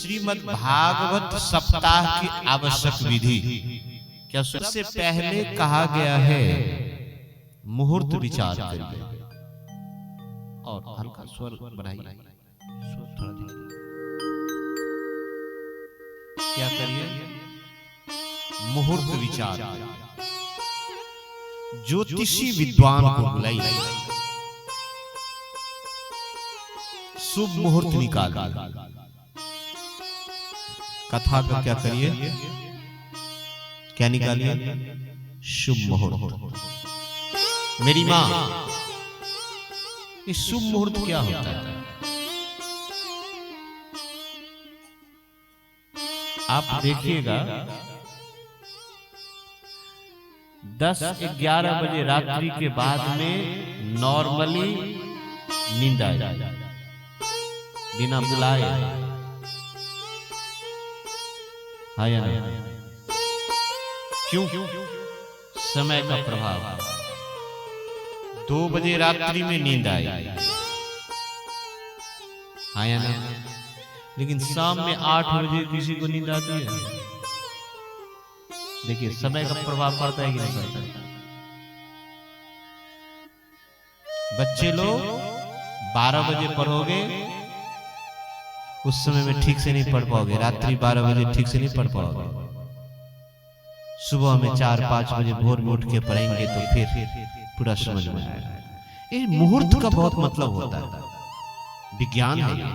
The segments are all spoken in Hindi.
श्रीमद् भागवत सप्ताह की आवश्यक विधि क्या? सबसे पहले कहा गया है मुहूर्त विचार करिए और हल्का स्वर बढ़ाइए, स्वर थोड़ा धीरे। क्या करिए? मुहूर्त विचार। ज्योतिषी विद्वान को बुलाइए, शुभ मुहूर्त निकाल। कथा का क्या करिए? क्या निकालिए? शुभ मुहूर्त। मेरी मां, इस शुभ मुहूर्त क्या होता है? आप देखिएगा 10-11 बजे रात्रि के बाद में नॉर्मली नींद आ जाए बिना बुलाए। आया क्यों? समय का प्रभाव। 2 बजे रात्रि में नींद आई, आया ना? लेकिन शाम में 8 बजे किसी को नींद आती है? देखिए समय का प्रभाव पड़ता है कि नहीं पड़ता? बच्चे लोग 12 बजे पढ़ोगे, उस समय में ठीक से नहीं पढ़ पाओगे। रात्रि 12 बजे ठीक से नहीं पढ़ पाओगे। सुबह में 4-5 बजे भोर में उठ के पढ़ेंगे तो फिर पूरा समझ में आएगा। ये मुहूर्त का बहुत मतलब होता है, विज्ञान है ये।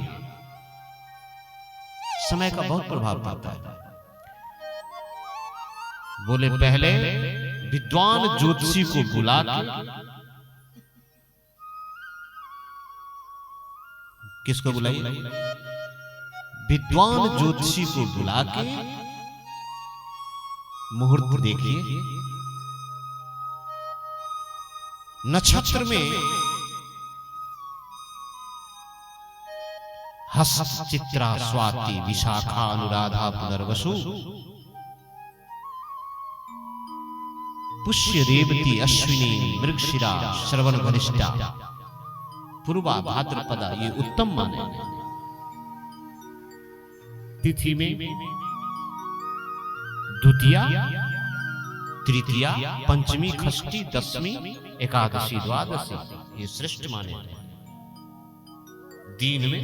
समय का बहुत प्रभाव पड़ता है। बोले पहले विद्वान ज्योतिषी को बुला के, किसको बुलाइए? विद्वान ज्योतिषी को बुला के मुहूर्त देखिए। नक्षत्र में हस्त, चित्रा, स्वाति, विशाखा, अनुराधा, पुनर्वसु, पुष्य, रेवती, अश्विनी, मृगशिरा, श्रवण, घनिष्ठा, पूर्वा, भाद्रपदा ये उत्तम माने। तिथि में द्वितीया, तृतीया, पंचमी, षष्ठी, दशमी, एकादशी, द्वादशी ये श्रेष्ठ माने। दिन में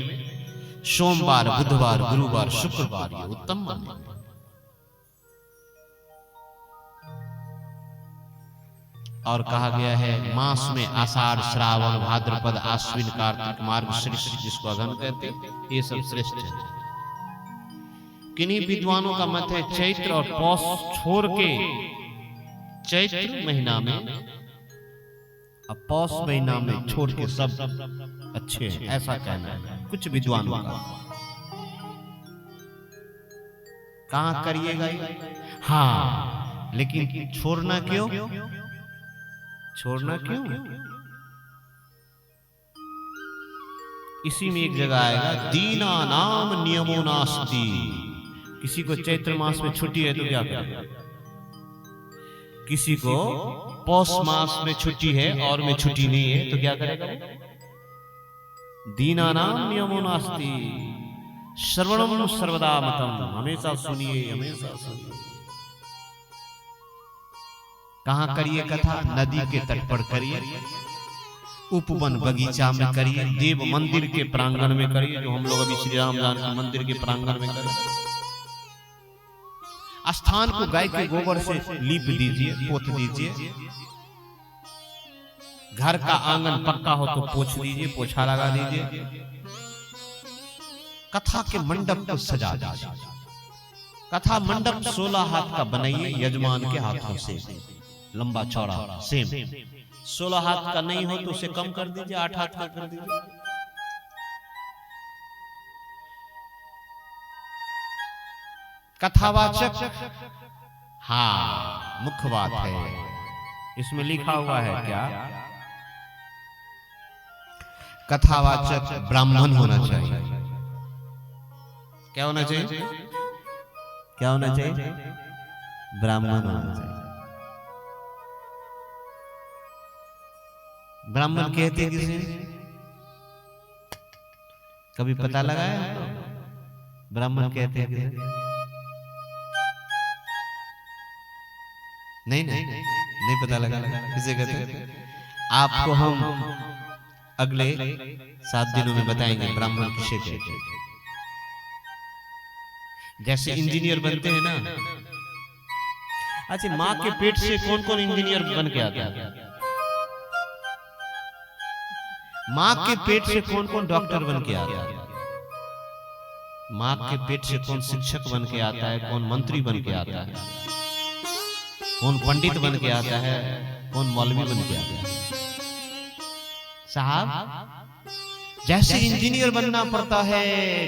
सोमवार, बुधवार, गुरुवार, शुक्रवार ये उत्तम माने। और कहा गया है मास में आषाढ़, श्रावण, भाद्रपद, आश्विन, कार्तिक, मार्गशीर्ष जिसको अगहन कहते हैं, ये सब श्रेष्ठ है। किन्हीं विद्वानों का मत है चैत्र और पौष छोड़ के चैत्र महीना में और पौष महीना में छोड़ के सब अच्छे हैं, ऐसा कहना है कुछ विद्वानों का। कहां करिएगा? हाँ, लेकिन छोड़ना क्यों? छोड़ना क्यों? इसी में एक जगह आएगा, दीना नाम नियमो नास्ति। किसी को चैत्र मास में छुट्टी है तो क्या करेगा? किसी को पौष मास में छुट्टी है और में छुट्टी नहीं है तो क्या करेगा? दीना नाम नियमो नास्ति, श्रवणम सर्वदा मतम। हमेशा सुनिए, हमेशा सुनिए। कहां करिए कथा? नदी के तट पर करिए, उपवन बगीचा में करिए, देव मंदिर के प्रांगण में करिए, जो हम लोग अभी श्री राम जानकी मंदिर के प्रांगण में करें। स्थान को गाय के गोबर से लीप दीजिए, पोत दीजिए। घर का आंगन पक्का हो तो पोछ दीजिए, पोछा लगा दीजिए। कथा के मंडप को सजा दीजिए। कथा मंडप 16 हाथ का बनाइए, यजमान के हाथों से, लंबा चौड़ा सेम। 16 हाथ का नहीं हो तो उसे कम कर दीजिए, 8 हाथ का कर दीजिए। कथावाचक, हाँ मुख्य बात है, इसमें लिखा हुआ है क्या? कथावाचक ब्राह्मण होना चाहिए। क्या होना चाहिए? क्या होना चाहिए? ब्राह्मण होना चाहिए। ब्राह्मण कहते किसे? कभी पता लगाया? ब्राह्मण कहते हैं नहीं नहीं नहीं पता लगा किसे कहते हैं? आपको हम अगले 7 दिनों में बताएंगे ब्राह्मण किसे कहते हैं। जैसे इंजीनियर बनते हैं ना, अच्छा माँ के पेट से कौन कौन इंजीनियर बन के आता है? माँ के पेट से कौन कौन डॉक्टर बन के आता है? माँ के पेट से कौन शिक्षक बन के आता है? कौन मंत्री बन के आता है? कौन पंडित बन के आता है? कौन मौलवी बन के आता है? साहब, जैसे इंजीनियर बनना पड़ता है,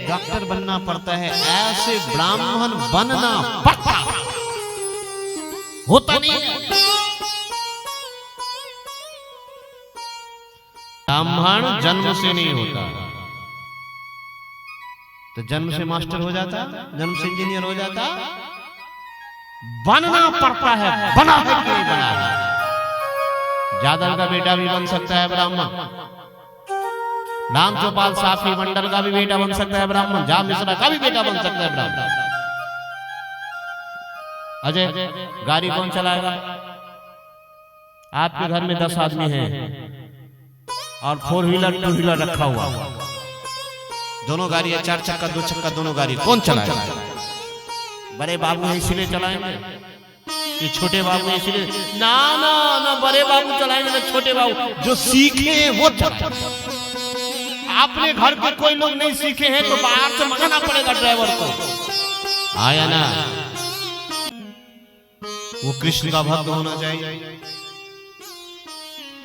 डॉक्टर बनना पड़ता है, ऐसे ब्राह्मण बनना पड़ता है। होता नहीं है। ब्राह्मण जन्म से नहीं होता, तो जन्म से मास्टर हो जाता, जन्म से इंजीनियर हो जाता, बनना पड़ता है। बना है कि नहीं बना है? जादव का बेटा भी बन सकता है ब्राह्मण, राम चौपाल साफी मंडल का भी बेटा बन सकता है ब्राह्मण, जा मिश्रा का भी बेटा बन सकता है ब्राह्मण। अजय, गाड़ी कौन चलाएगा? आपके घर में 10 आदमी हैं और 4 व्हीलर 2 व्हीलर रखा हुआ, दोनों गाड़ी है, 4 चक्का 2 चक्का दोनों गाड़ी, कौन चलाएगा? बड़े बाबू है इसलिए चलाएंगे, ये छोटे बाबू है इसलिए? ना ना ना, बड़े बाबू चलाएंगे ना छोटे बाबू जो सीखे हैं वो चलाएंगे। आपने घर के कोई लोग नहीं सीखे हैं तो बाहर से मंगाना पड़ेगा ड्राइवर को। आया ना, वो कृष्ण का भक्त होना चाहिए।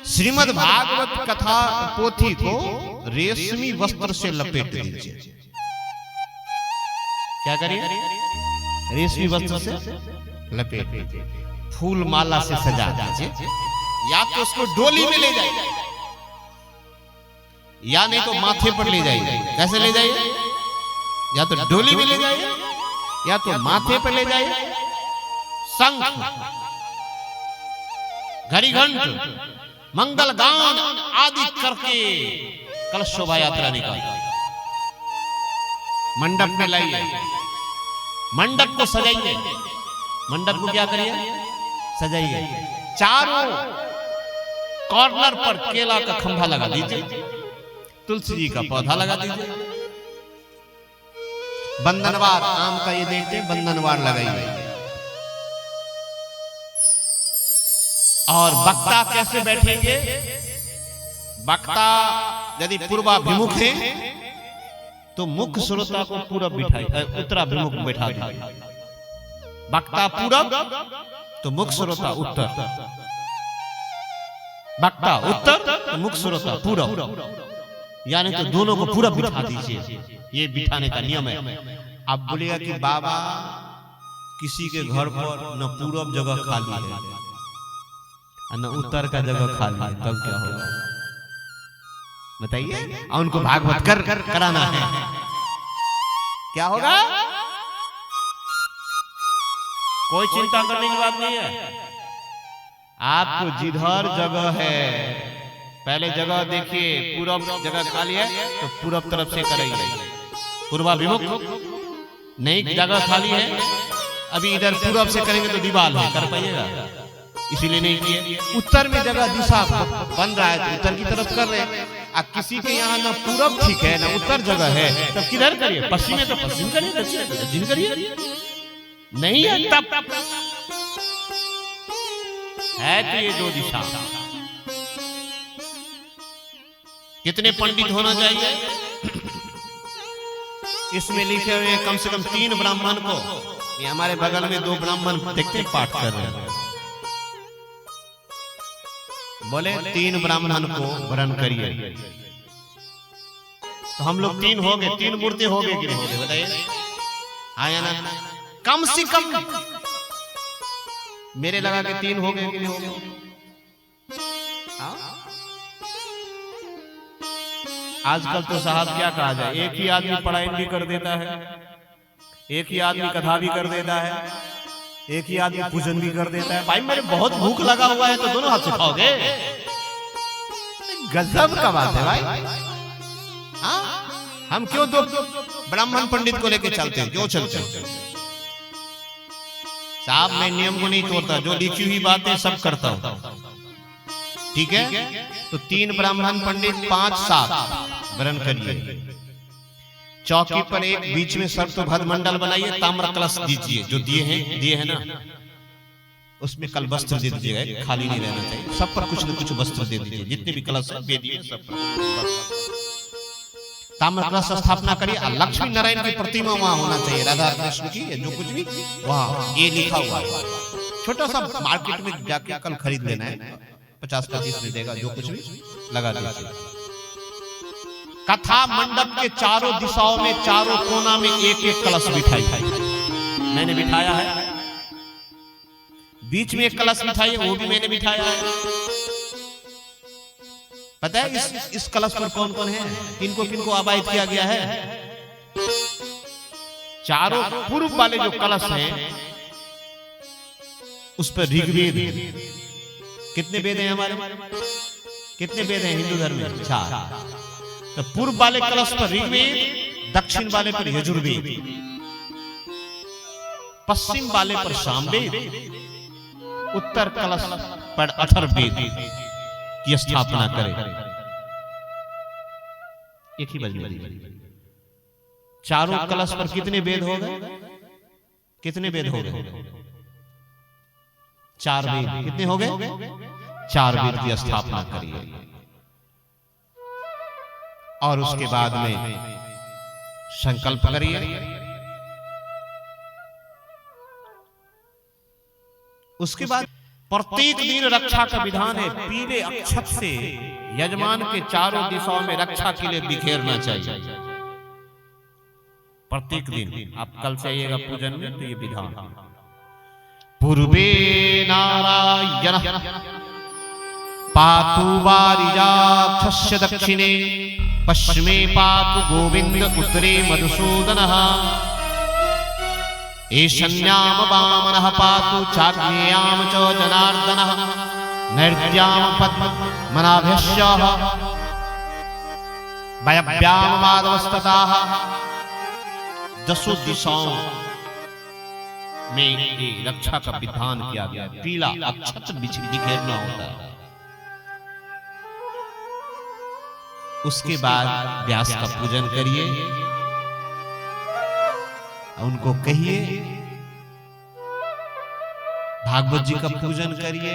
श्रीमद् भागवत कथा पोथी को रेशमी वस्त्र से लपेट दीजिए। क्या करिए? रेशमी वस्त्र से लपेट दीजिए, फूल माला से सजा दीजिए, या तो उसको डोली में ले जाइए या नहीं तो माथे पर ले जाइए। कैसे ले जाइए? या तो डोली में ले जाइए या तो माथे पर ले जाइए। शंख, घड़ी घंट, मंगल गान आदि करके कलश शोभा यात्रा निकालिए, मंडप में लाइए, मंडप को सजाइए। मंडप को क्या करिए? सजाइए। चारों कॉर्नर पर केला का खंभा लगा दीजिए, तुलसी जी का पौधा लगा दीजिए, बंधनवार आम का ये देखते बंधनवार लगाइए। और वक्ता कैसे बैठेंगे? वक्ता यदि पूर्वाभिमुख है तो मुख्य श्रोता को पूरब बिठाइए, उत्तराभिमुख बैठा दीजिए। वक्ता पूरब तो मुख्य श्रोता उत्तर, वक्ता उत्तर तो मुख्य श्रोता पूरब, यानी तो दोनों को पूरब बिठा दीजिए। ये बिठाने का नियम है। आप बोलिएगा कि बाबा किसी के घर पर न पूरब जगह खाली है न उत्तर का जगह खाली है, तब क्या होगा बताइए? और उनको भागवत कराना है, क्या होगा? कोई चिंता करने की बात नहीं है। आपको जिधर जगह है पहले जगह देखिए, पूरब जगह खाली है तो पूरब तरफ से करेंगे, पूर्वाभिमुख। नहीं जगह खाली है, अभी इधर पूरब से करेंगे तो दीवार है, कर पाइएगा, इसीलिए नहीं किए। उत्तर में जगह दिशा बन रहा है तो उत्तर की तरफ कर रहे हैं। अब किसी के यहाँ ना पूरब ठीक है ना उत्तर जगह है, तब किधर करिए? पश्चिम में तो पश्चिम करिए, दक्षिण में तो दक्षिण करिए। नहीं है तब है तो ये 2 दिशा। कितने पंडित होना चाहिए? इसमें लिखे हुए कम से कम 3 ब्राह्मण को, ये हमारे बगल में 2 ब्राह्मण देखते पाठ कर रहे हैं, बोले 3 ब्राह्मण को वरण करिए। तो हम लोग 3 हो गए, 3 मूर्ति हो गए कि नहीं हो गए बताइए? आया ना? कम से कम मेरे लगा के 3 हो गए कि नहीं हो गए? आजकल तो साहब क्या कहा जाए, एक ही आदमी पढ़ाई भी कर देता है, एक ही आदमी कथा भी कर देता है, एक ही आदमी पूजन भी कर देता है। भाई मेरे बहुत भूख लगा हुआ है तो दोनों हाथ से खाओगे? गजब का बात है भाई। हम क्यों दो ब्राह्मण पंडित को लेके चलते हैं? क्यों चलते हैं साहब? मैं नियम को नहीं तोड़ता, जो लिखी हुई बातें सब करता हूं, ठीक है? तो 3 ब्राह्मण पंडित 5 साथ ग्रहण करिए। चौकी पर एक बीच में सर्वतोभद्र मंडल बनाइए, ताम्र कलश दीजिए, जो दिए हैं ना, उसमें कल वस्त्र दे दीजिएगा, खाली नहीं रहना चाहिए, सब पर कुछ न कुछ वस्त्र दे दीजिए, जितने भी कलश दे दिए सब पर ताम्र कलश स्थापना करिए। लक्ष्मी नारायण की प्रतिमा वहां होना चाहिए, राधा कृष्ण की, जो कुछ भी वहां ये लिखा हुआ है। छोटा सा मार्केट में जाके कल खरीद लेना है, 50-25 में देगा, जो कुछ भी लगा दीजिए। कथा मंडप के चारों दिशाओं में, चारों कोना में एक एक कलश बिठाइए। मैंने बिठाया है, बीच में एक कलश बिठाइए, वो भी मैंने बिठाया है। पता है इस कलश पर कौन कौन है, किनको किनको आवाहित किया गया है? चारों पूर्व वाले जो कलश हैं उस पर ऋग्वेद, कितने वेद हैं हमारे? कितने वेद हैं हिंदू धर्म में? 4। तो पूर्व वाले कलश पर ऋग्वेद, दक्षिण वाले पर यजुर्वेद, पश्चिम वाले पर सामवेद, उत्तर कलश पर अथर्ववेद की स्थापना करें। एक ही बजने वाली। चारों कलश पर कितने वेद हो गए? कितने वेद हो गए? 4 वेद। कितने हो गए? 4 वेद की स्थापना करिए। और उसके बाद में संकल्प करिए, उसके बाद प्रत्येक दिन रक्षा का विधान है, पीले अक्षत से यजमान के चारों दिशाओं में रक्षा के लिए बिखेरना चाहिए। प्रत्येक दिन आप कल से आइएगा पूजन में, तो ये विधान। पूर्वे नारायण पातु वारिजाक्षस्य दक्षिणे पश्चिमे पातु गोविंद उत्तरे मधुसूदनः ईशान्याम वामनः पातु चाग्नेयाम च जनार्दनः नैर्द्याम पद्मनाभस्य वायव्याम माधवस्ततः। 10 दिशाओं में ये रक्षा का विधान किया गया। पीला अक्षत बिखेरना होता है। उसके बाद व्यास का पूजन करिए, उनको कहिए भागवत जी का पूजन करिए।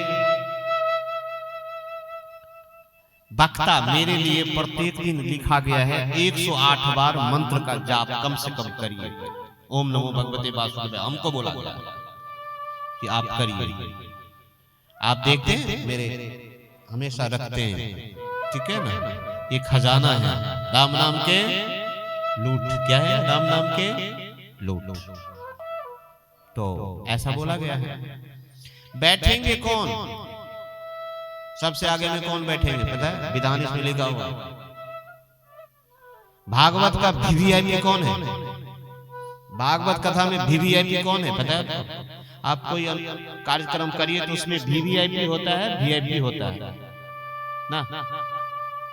वक्ता मेरे लिए प्रत्येक दिन लिखा गया है 108 बार मंत्र का जाप कम से कम करिए। ओम नमो भगवते वासुदेवाय हमको बोला गया कि आप करिए। आप देखते हैं मेरे हमेशा रखते हैं, ठीक है ना? ये खजाना है, राम नाम के लूट। क्या है? राम नाम के लूट। तो ऐसा बोला गया है। बैठेंगे कौन? सबसे आगे में कौन बैठेंगे पता है? विधान इसमें लिखा हुआ। भागवत का वीवीआईपी कौन है? भागवत कथा में वीवीआईपी कौन है पता है? आप कोई कार्यक्रम करिए तो उसमें वीवीआईपी होता है, वीआईपी होता है ना।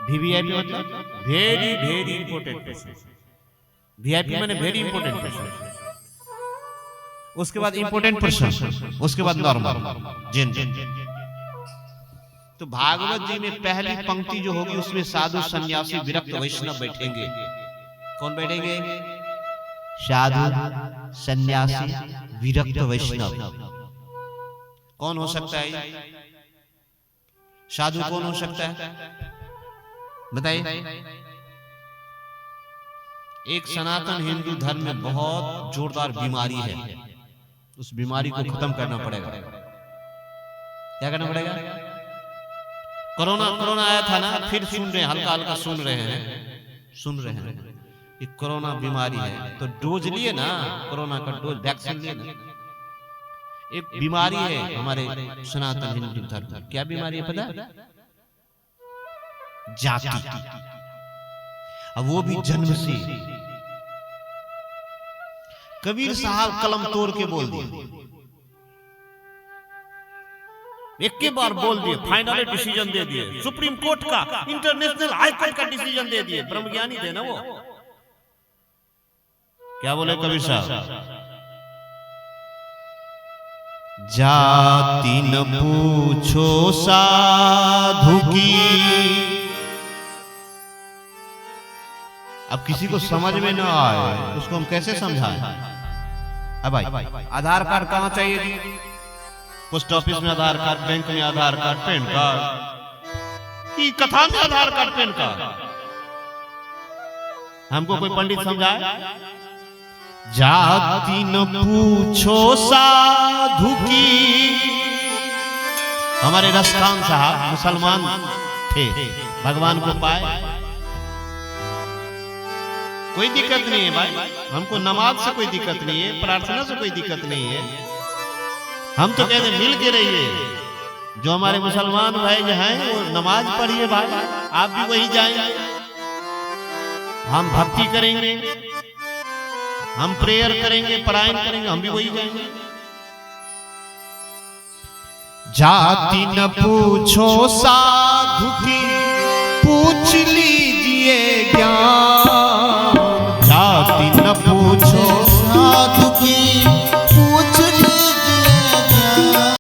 वीवीआईपी मतलब very very important person. VIP माने वेरी इंपोर्टेंट पर्सन। उसके बाद इंपोर्टेंट पर्सन, उसके बाद नॉर्मल जिन। तो भागवत जी में पहली पंक्ति जो होगी उसमें साधु सन्यासी विरक्त वैष्णव बैठेंगे। कौन बैठेंगे? साधु सन्यासी विरक्त वैष्णव। कौन हो सकता है? साधु कौन हो सकता है बताइए? एक सनातन हिंदू धर्म में बहुत जोरदार बीमारी है, उस बीमारी को खत्म करना पड़ेगा। क्या करना पड़ेगा? कोरोना आया था ना, फिर सुन रहे हैं, हल्का हल्का सुन रहे हैं ये कोरोना बीमारी है। तो डोज लिए ना, कोरोना का डोज, वैक्सीन लिए ना। एक बीमारी है हमारे सनातन हिंदू धर्म में। क्या बीमारी है पता है? जाति। अब वो भी जन्म से। कबीर साहब कलम तोड़ के बोल दिए, एक के बार बोल दिए, फाइनल डिसीजन दे दिए। सुप्रीम कोर्ट का, इंटरनेशनल हाई कोर्ट का डिसीजन दे दिए। ब्रह्मज्ञानी थे ना वो, क्या बोले कबीर साहब? जाति न पूछो साधु की। अब किसी को समझ में न आए उसको हम कैसे समझाएं? अब भाई आधार कार्ड कहाँ चाहिए? पोस्ट ऑफिस में आधार कार्ड, बैंक में आधार कार्ड, पैन कार्ड की कथा में आधार कार्ड, पैन कार्ड। हमको कोई पंडित समझाए? जाति न पूछो साधु की। हमारे रसखान साहब मुसलमान थे, भगवान को पाए, कोई दिक्कत नहीं है भाई। हमको नमाज से कोई दिक्कत नहीं है, प्रार्थना से कोई दिक्कत नहीं है। हम तो कहते मिल के रहिए। जो हमारे मुसलमान भाई जो हैं वो नमाज पढ़िए भाई, आप भी वही जाएंगे। हम भक्ति करेंगे, हम प्रेयर करेंगे, पारायण करेंगे, हम भी वही जाएंगे। जाति न पूछो साधु की, पूछ